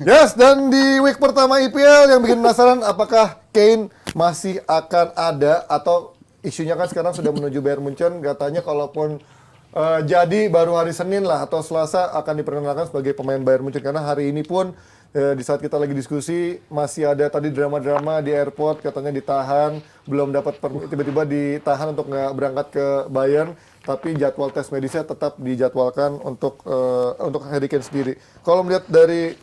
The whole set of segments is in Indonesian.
Yes, dan di week pertama IPL yang bikin penasaran apakah Kane masih akan ada atau isunya kan sekarang sudah menuju Bayern Munchen, katanya kalaupun jadi baru hari Senin lah atau Selasa akan diperkenalkan sebagai pemain Bayern Munchen karena hari ini pun di saat kita lagi diskusi masih ada tadi drama-drama di airport katanya ditahan, belum dapat tiba-tiba ditahan untuk nggak berangkat ke Bayern. Tapi jadwal tes medisnya tetap dijadwalkan untuk Harry Kane sendiri. Kalau melihat dari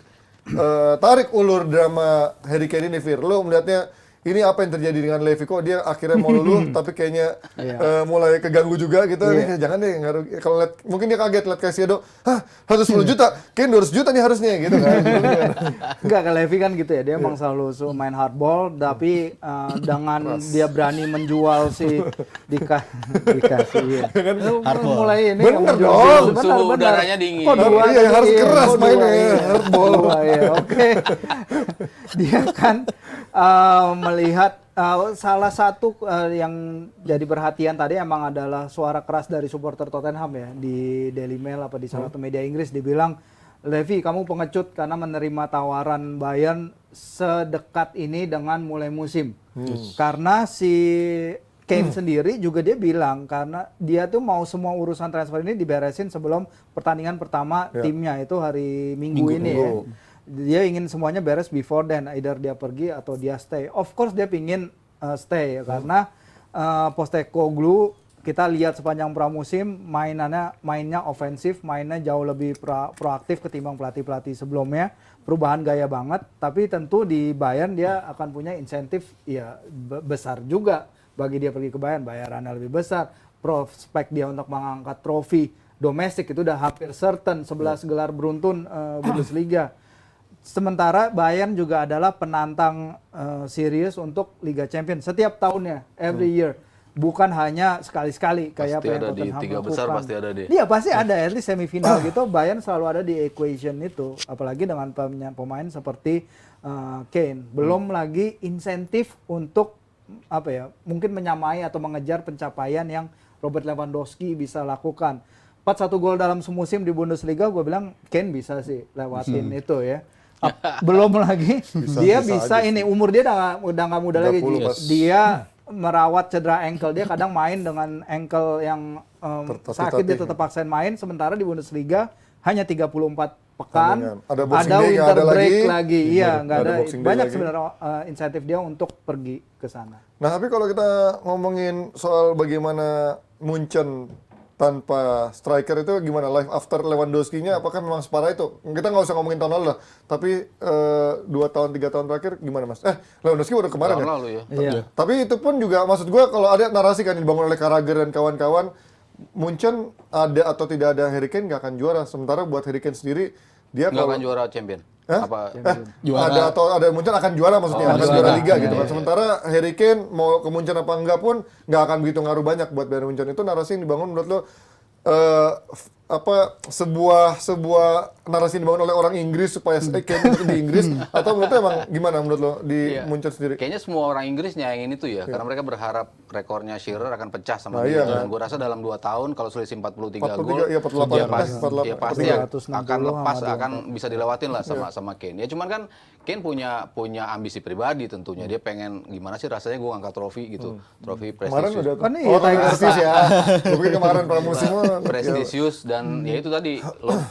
tarik ulur drama Harry Kane ini, Fir, lo melihatnya ini apa yang terjadi dengan Levy? Kok dia akhirnya mau luluh, tapi kayaknya mulai keganggu juga gitu. Nih, jangan deh, kalau mungkin dia kaget lihat Caicedo, 110 juta, Kane 200 juta nih harusnya gitu kan. Enggak, ke Levy kan gitu ya, dia emang selalu main hardball, tapi dengan dia berani menjual si dikasih. Hardball. Mulai ini Bener menjual- dong. bener, Suhu bener. udaranya dingin. Kok dua Iya, tadi? harus keras Kok dua? mainnya, Iya. hardball. Dua, ya, oke. Dia kan melihat salah satu yang jadi perhatian tadi emang adalah suara keras dari supporter Tottenham ya di Daily Mail apa di salah satu media Inggris dibilang, Levy kamu pengecut karena menerima tawaran Bayern sedekat ini dengan mulai musim. Karena si Kane sendiri juga dia bilang karena dia tuh mau semua urusan transfer ini diberesin sebelum pertandingan pertama timnya itu hari Minggu ini ya. Dia ingin semuanya beres before then, either dia pergi atau dia stay. Of course dia pingin stay ya, karena Postecoglou kita lihat sepanjang pramusim mainnya ofensif, mainnya jauh lebih proaktif ketimbang pelatih-pelatih sebelumnya. Perubahan gaya banget, tapi tentu di Bayern dia akan punya insentif ya besar juga bagi dia pergi ke Bayern, bayarannya lebih besar, prospek dia untuk mengangkat trofi domestik itu udah hampir certain, 11 gelar beruntun Bundesliga. Sementara Bayern juga adalah penantang serius untuk Liga Champions setiap tahunnya, every year. Bukan hanya sekali-sekali kayak Pasti apa yang ada di Tottenham tiga lakukan. besar, pasti ada deh. Iya pasti ada, at least semifinal gitu. Bayern selalu ada di equation itu, apalagi dengan pemain seperti Kane. Belum lagi insentif untuk apa ya, mungkin menyamai atau mengejar pencapaian yang Robert Lewandowski bisa lakukan. 41 gol dalam semusim di Bundesliga, gue bilang Kane bisa sih lewatin itu ya. Belum lagi dia bisa ini, umur dia udah nggak muda lagi. 30 pas. Dia merawat cedera ankle, dia kadang main dengan ankle yang sakit, dia tetap paksain main. Sementara di Bundesliga hanya 34 pekan, Ada ada Boxing Day, nggak winter ada break lagi. lagi. Iya, nggak Ada ada. Boxing Day Banyak lagi. sebenarnya insentif dia untuk pergi ke sana. Nah, tapi kalau kita ngomongin soal bagaimana Munchen tanpa striker itu gimana? Life after Lewandowski-nya apakah memang separah itu? Kita nggak usah ngomongin tahun lalu lah. Tapi 2 tahun, 3 tahun terakhir gimana, Mas? Lewandowski baru kemarin Tahun ya? lalu ya. Iya. Tapi itu pun juga maksud gua kalau ada narasi kan dibangun oleh Carragher dan kawan-kawan, Munchen ada atau tidak ada Harry Kane nggak akan juara. Sementara buat Harry Kane sendiri dia Nggak akan juara champion. Hah? Apa? Juara. Ada atau ada Munchen akan juara maksudnya, akan juara. juara liga gitu Iya, kan. Sementara Harry Kane mau ke Munchen apa enggak pun nggak akan begitu ngaruh banyak buat Bayern Munchen. Itu narasi yang dibangun menurut lo sebuah narasi yang dibangun oleh orang Inggris supaya Kane di Inggris atau menurut lo emang gimana menurut lo di Iya. Munchen sendiri? Kayaknya semua orang Inggris nyayangin itu ya, karena mereka berharap rekornya Shearer akan pecah sama Nah, dia. iya, Dan gue rasa dalam 2 tahun kalau selisih 43 gol, 43, iya, 48, ya pasti, 48, ya pasti 360 akan lepas, sama akan bisa dilewatin lah sama Kane. Ya cuman kan Kane punya ambisi pribadi tentunya. Dia pengen gimana sih rasanya gue ngangkat trofi gitu, trofi Kemarin prestisius. udah Kan iya, Tiger Tiger Stars ya. Gue pikir kemarin pramusim Prestisius dan ya itu tadi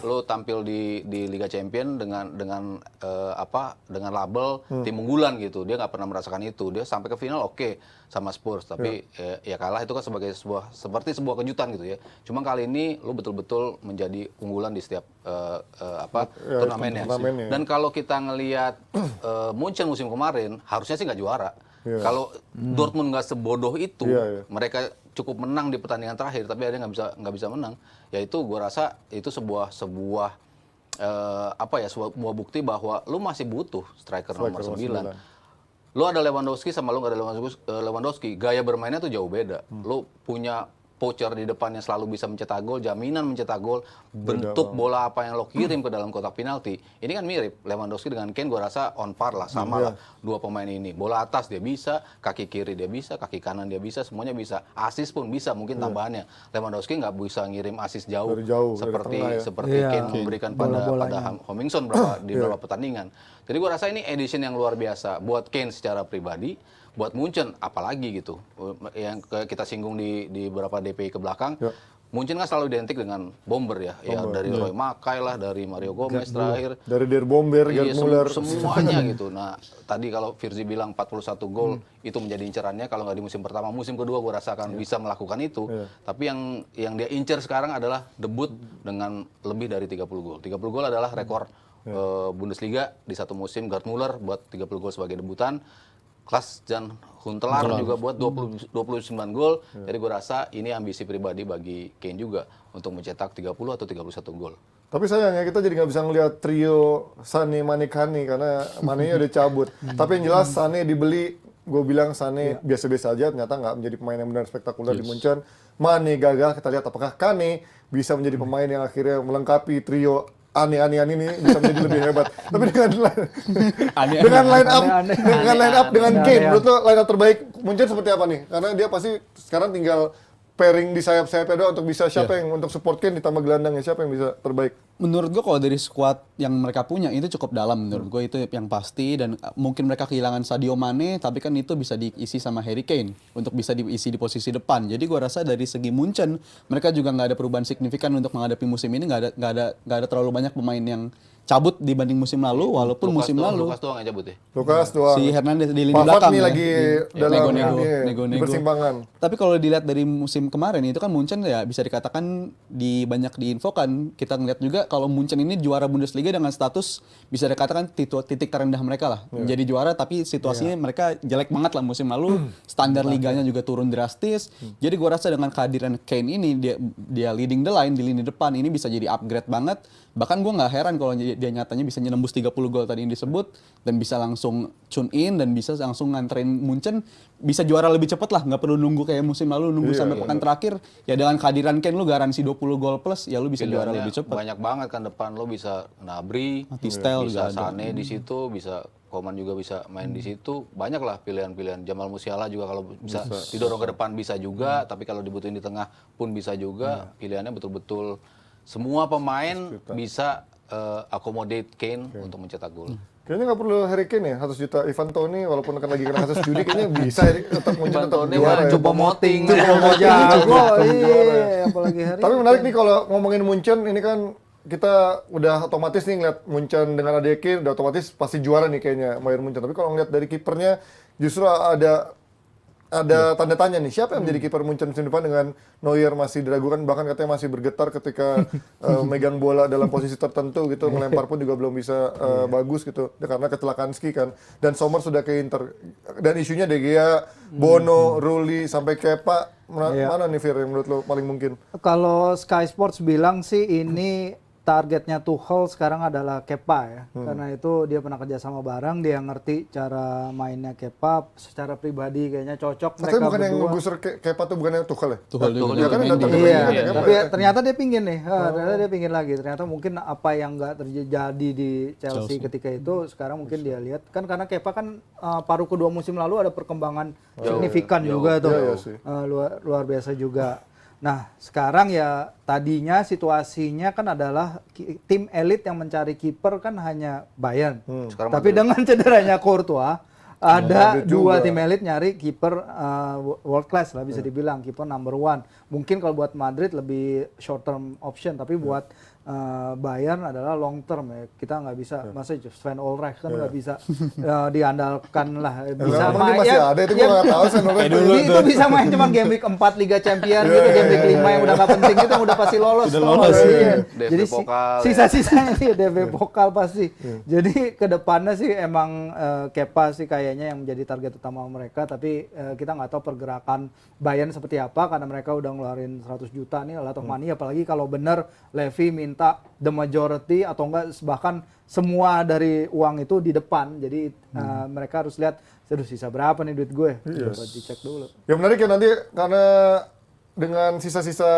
lo tampil di Liga Champion dengan label tim unggulan gitu. Dia nggak pernah merasakan itu. Dia sampai ke final oke sama Spurs, tapi ya kalah itu kan seperti sebuah kejutan gitu ya. Cuma kali ini lo betul-betul menjadi unggulan di setiap turnamennya. turnamennya. Dan kalau kita ngelihat Munchen musim kemarin harusnya sih nggak juara. Kalau Dortmund nggak sebodoh itu, mereka cukup menang di pertandingan terakhir, tapi ada nggak bisa menang. Ya itu gue rasa itu sebuah sebuah bukti bahwa lu masih butuh striker nomor 9. Lu ada Lewandowski sama lu nggak ada Lewandowski, gaya bermainnya tuh jauh beda. Lu punya poacher di depannya selalu bisa mencetak gol, jaminan mencetak gol, bentuk bola apa yang lo kirim ke dalam kotak penalti. Ini kan mirip Lewandowski dengan Kane, gue rasa on par lah, sama lah dua pemain ini. Bola atas dia bisa, kaki kiri dia bisa, kaki kanan dia bisa, semuanya bisa. Asis pun bisa, mungkin tambahannya. Lewandowski nggak bisa ngirim asis jauh, Dari jauh, dari seperti tengah ya. seperti Kane memberikan pada Homingson di beberapa pertandingan. Jadi gue rasa ini edition yang luar biasa buat Kane secara pribadi, buat Munchen apalagi gitu. Yang kita singgung di beberapa DPI ke belakang, Munchen kan selalu identik dengan bomber ya. Ya dari Roy Mackay lah, dari Mario Gomez terakhir. Dari Der Bomber, Gerd Müller. Semuanya gitu. Nah, tadi kalau Virzi bilang 41 gol itu menjadi incerannya, kalau nggak di musim pertama, musim kedua gue rasa akan bisa melakukan itu. Tapi yang dia incer sekarang adalah debut dengan lebih dari 30 gol. 30 gol adalah rekor Bundesliga di satu musim. Gerd Müller buat 30 gol sebagai debutan. Klaas-Jan Huntelaar juga buat 29 gol. Jadi gue rasa ini ambisi pribadi bagi Kane juga untuk mencetak 30 atau 31 gol. Tapi sayangnya kita jadi nggak bisa ngelihat trio Sané, Mané, Kane karena Mané-nya udah cabut. Tapi yang jelas Sané dibeli, gue bilang Sané biasa-biasa aja, ternyata nggak menjadi pemain yang benar spektakuler di Munchen. Mané gagal, kita lihat apakah Kane bisa menjadi pemain yang akhirnya melengkapi trio aneh-aneh ini bisa menjadi lebih hebat. Tapi dengan line up dengan Kane, menurut lo line up terbaik Munchen seperti apa nih? Karena dia pasti sekarang tinggal pairing di sayap-sayapnya doang untuk bisa siapa yang untuk support Kane ditambah gelandangnya, siapa yang bisa terbaik? Menurut gue kalau dari squad yang mereka punya itu cukup dalam menurut gue, itu yang pasti. Dan mungkin mereka kehilangan Sadio Mane, tapi kan itu bisa diisi sama Harry Kane untuk bisa diisi di posisi depan. Jadi gue rasa dari segi Munchen mereka juga nggak ada perubahan signifikan untuk menghadapi musim ini. Nggak ada terlalu banyak pemain yang cabut dibanding musim lalu, walaupun musim lalu Lukas doang yang cabut ya. Lukas doang. si Hernandez di lini Pavard belakang nih ya. lagi dalam nego-nego. di persimpangan. Tapi kalau dilihat dari musim kemarin itu kan Munchen ya bisa dikatakan banyak diinfokan. Kita ngeliat juga kalau Munchen ini juara Bundesliga dengan status bisa dikatakan titik terendah mereka lah. Menjadi juara tapi situasinya mereka jelek banget lah musim lalu. Standar liganya juga turun drastis. Jadi gua rasa dengan kehadiran Kane ini dia leading the line di lini depan ini bisa jadi upgrade banget. Bahkan gue nggak heran kalau dia nyatanya bisa nembus 30 gol tadi yang disebut dan bisa langsung tune in dan bisa langsung nganterin Munchen bisa juara lebih cepat lah, nggak perlu nunggu kayak musim lalu nunggu sampai pekan terakhir. Ya dengan kehadiran Kane lu garansi 20 gol plus ya lu bisa juara lebih cepat. Banyak banget kan depan lo bisa Gnabry, Tistel bisa juga ada. Sané di situ, bisa Koman juga bisa main di situ. Banyak lah pilihan-pilihan. Jamal Musiala juga kalau bisa didorong ke depan bisa juga, tapi kalau dibutuhin di tengah pun bisa juga. Pilihannya betul-betul semua pemain bisa accommodate Kane untuk mencetak gol. Kayaknya nggak perlu Harry Kane ya, 100 juta. Ivan Toney walaupun akan lagi kena kasus judi kayaknya bisa ya, tetap Munchen Ivan tetap Toney juara mah ya. coba moting. Jago, iya, apalagi hari. Tapi menarik nih kalau ngomongin Munchen ini kan kita udah otomatis nih ngeliat Munchen dengan adanya Kane udah otomatis pasti juara nih kayaknya Bayern Munchen. Tapi kalau ngeliat dari kipernya justru ada tanda tanya nih, siapa yang menjadi kiper Munchen musim depan dengan Neuer masih diragukan, bahkan katanya masih bergetar ketika megang bola dalam posisi tertentu gitu, melempar pun juga belum bisa bagus gitu, karena kecelakaan ski kan. Dan Sommer sudah ke Inter, dan isunya De Gea, Bono, Rulli, sampai Kepa, mana nih Fir yang menurut lo paling mungkin? Kalau Sky Sports bilang sih ini targetnya Tuchel sekarang adalah Kepa ya. Karena itu dia pernah kerja sama bareng, dia ngerti cara mainnya Kepa, secara pribadi kayaknya cocok Tapi mereka bukan yang berdua. ngegusur Kepa tuh bukan yang Tuchel ya? Tuchel juga Ya kan main datang di- ke Iya, Bayern kan, tapi ya? ternyata dia pingin nih. Ternyata dia pingin lagi. Ternyata mungkin apa yang nggak terjadi di Chelsea ketika itu sekarang mungkin dia lihat kan karena Kepa kan paruh kedua musim lalu ada perkembangan signifikan juga tuh. Iya sih. Luar biasa juga. Nah, sekarang ya tadinya situasinya kan adalah tim elit yang mencari kiper kan hanya Bayern. Sekarang Tapi dengan cederanya Courtois ada dua tim elit nyari kiper world class lah bisa dibilang, kiper number one. Mungkin kalau buat Madrid lebih short term option, tapi buat Bayern adalah long term ya. Kita nggak bisa, masa Sven Ulreich kan nggak bisa diandalkan lah. Bisa Emang dia masih ada itu gue nggak tahu Sven Ulreich. itu bisa main cuma game week 4 Liga Champion gitu, game week 5 yang udah nggak penting gitu, yang udah pasti lolos. Udah lolos, Iya. DFB Jadi Pokal, ya. sisa-sisanya sih DFB Pokal pasti. Jadi ke depannya sih emang Kepa sih kayaknya yang menjadi target utama mereka, tapi kita nggak tahu pergerakan Bayern seperti apa karena mereka udah ngeluarin 100 juta nih lot of money, apalagi kalau bener Levy minta the majority atau enggak bahkan semua dari uang itu di depan. Jadi mereka harus lihat, aduh sisa berapa nih duit gue. Coba dicek dulu. Yang menarik ya nanti karena dengan sisa-sisa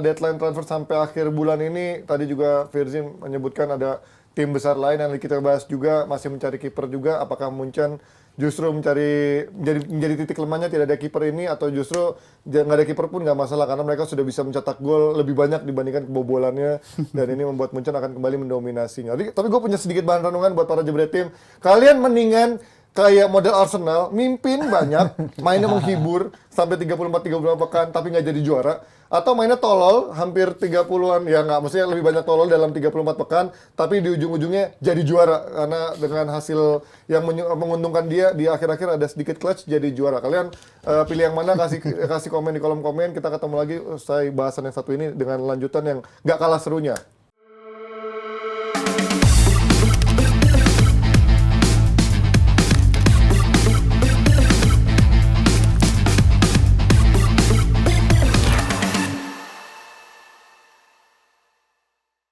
deadline transfer sampai akhir bulan ini, tadi juga Virzin menyebutkan ada tim besar lain yang kita bahas juga masih mencari kiper juga. Apakah Munchen justru menjadi titik lemahnya tidak ada kiper ini, atau justru nggak ada kiper pun nggak masalah karena mereka sudah bisa mencetak gol lebih banyak dibandingkan kebobolannya, dan ini membuat Munchen akan kembali mendominasinya. Tapi gue punya sedikit bahan renungan buat para jebret tim. Kalian mendingan kayak model Arsenal, mimpin banyak, mainnya menghibur sampai 34 pekan tapi nggak jadi juara, atau mainnya tolol hampir 30-an, ya nggak, maksudnya lebih banyak tolol dalam 34 pekan tapi di ujung-ujungnya jadi juara karena dengan hasil yang menguntungkan dia di akhir-akhir ada sedikit clutch jadi juara. Kalian pilih yang mana? Kasih komen di kolom komen. Kita ketemu lagi usai bahasan yang satu ini dengan lanjutan yang nggak kalah serunya.